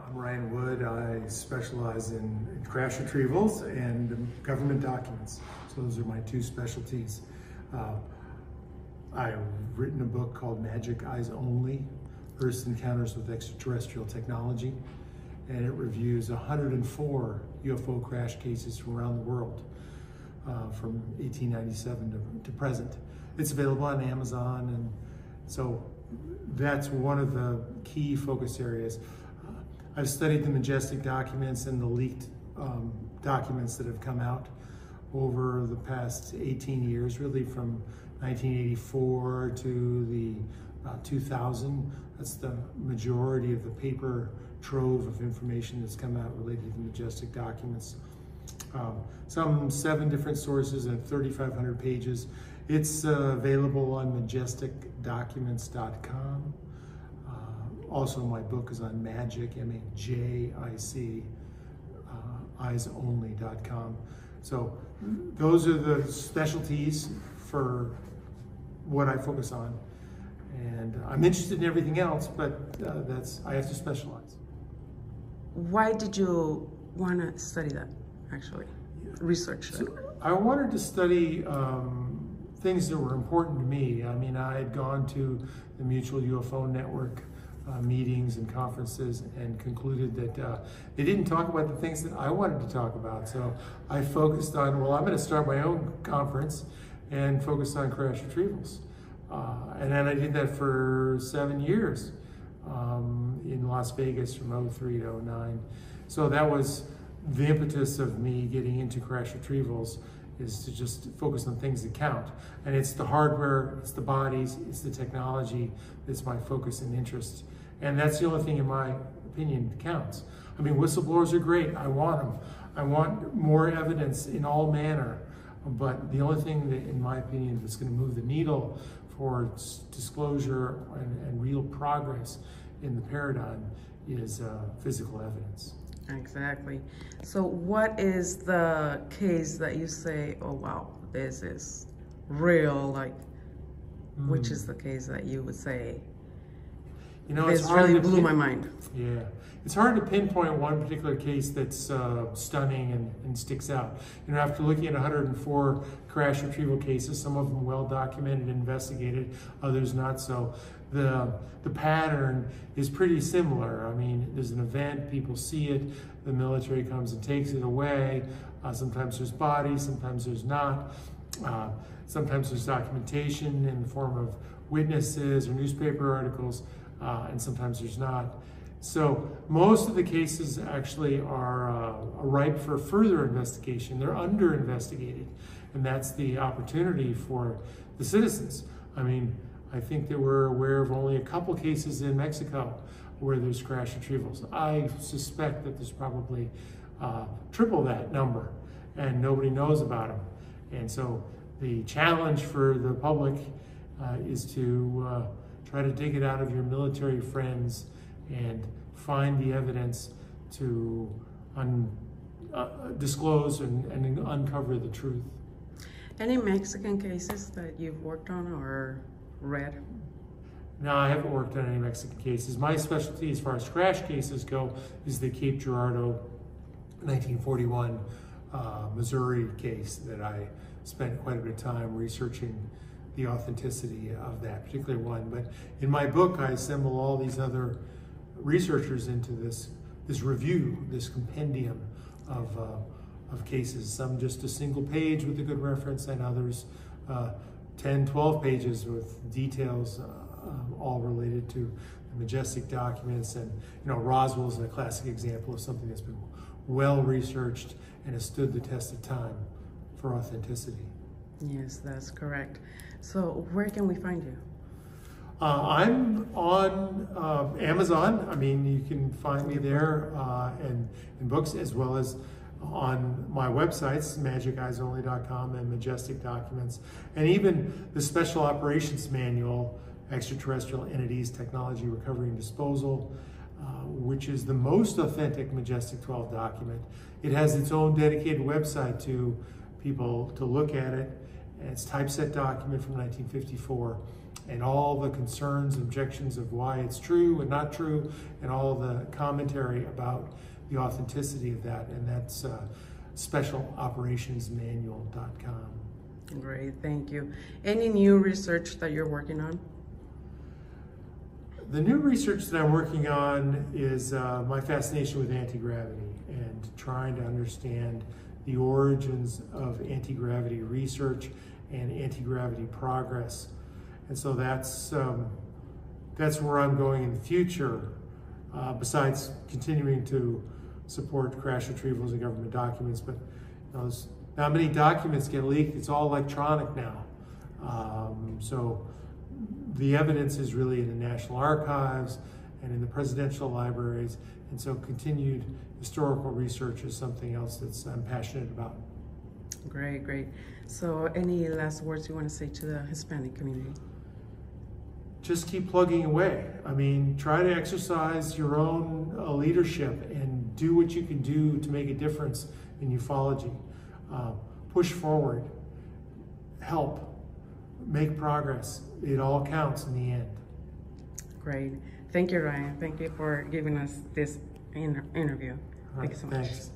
I'm Ryan Wood. I specialize in crash retrievals and government documents. So those are my two specialties. I've written a book called Majic, Eyes Only, Earth's Encounters with Extraterrestrial Technology, and it reviews 104 UFO crash cases from around the world, from 1897 to present. It's available on Amazon, and so that's one of the key focus areas. I've studied the majestic documents and the leaked documents that have come out over the past 18 years, really from 1984 to the 2000. That's the majority of the paper trove of information that's come out related to the majestic documents. Some 7 different sources and 3,500 pages. It's available on majesticdocuments.com. Also, my book is on Majic, M-A-J-I-C, eyesonly.com. So those are the specialties for what I focus on. And I'm interested in everything else, but I have to specialize. Why did you want to study that, actually? Research that? So I wanted to study things that were important to me. I mean, I had gone to the Mutual UFO Network meetings and conferences and concluded that they didn't talk about the things that I wanted to talk about. So I focused on, well, I'm going to start my own conference and focus on crash retrievals. And then I did that for 7 years in Las Vegas from 03 to 09. So that was the impetus of me getting into crash retrievals, is to just focus on things that count. And it's the hardware, it's the bodies, it's the technology that's my focus and interest. And that's the only thing, in my opinion, that counts. I mean, whistleblowers are great. I want them. I want more evidence in all manner. But the only thing that, in my opinion, that's going to move the needle for disclosure and real progress in the paradigm is physical evidence. Exactly. So what is the case that you say, oh wow, this is real, like, which is the case that you would say, you know, this really blew my mind? Yeah. It's hard to pinpoint one particular case that's stunning and sticks out. You know, after looking at 104 crash retrieval cases, some of them well documented and investigated, others not so, the pattern is pretty similar. I mean, there's an event, people see it, the military comes and takes it away. Sometimes there's bodies, sometimes there's not. Sometimes there's documentation in the form of witnesses or newspaper articles, and sometimes there's not. So most of the cases actually are ripe for further investigation. They're under investigated, and that's the opportunity for the citizens. I mean, I think that we're aware of only a couple cases in Mexico where there's crash retrievals. I suspect that there's probably triple that number, and nobody knows about them. And so the challenge for the public is to try to dig it out of your military friends and find the evidence to disclose and uncover the truth. Any Mexican cases that you've worked on or read? No, I haven't worked on any Mexican cases. My specialty as far as crash cases go is the Cape Girardeau 1941 Missouri case that I spent quite a bit of time researching the authenticity of that particular one. But in my book, I assemble all these other researchers into this review, this compendium of cases. Some just a single page with a good reference, and others 10, 12 pages with details, all related to the majestic documents. And you know, Roswell's a classic example of something that's been well researched and has stood the test of time for authenticity. Yes, that's correct. So where can we find you? I'm on Amazon. I mean, you can find me there in books, as well as on my websites, magiceyesonly.com and Majestic Documents, and even the Special Operations Manual, Extraterrestrial Entities, Technology, Recovery, and Disposal, which is the most authentic Majestic 12 document. It has its own dedicated website to people to look at it. It's typeset document from 1954, and all the concerns and objections of why it's true and not true, and all the commentary about the authenticity of that. And that's specialoperationsmanual.com. Great, thank you. Any new research that you're working on? The new research that I'm working on is my fascination with anti-gravity and trying to understand the origins of anti-gravity research and anti-gravity progress. And so that's where I'm going in the future, besides continuing to support crash retrievals and government documents. But there's not many documents get leaked. It's all electronic now. So the evidence is really in the National Archives and in the presidential libraries. And so continued historical research is something else that I'm passionate about. Great, great. So any last words you want to say to the Hispanic community? Just keep plugging away. I mean, try to exercise your own leadership and do what you can do to make a difference in ufology. Push forward, help, make progress. It all counts in the end. Great. Thank you, Ryan. Thank you for giving us this interview. Thank you so much. Thanks.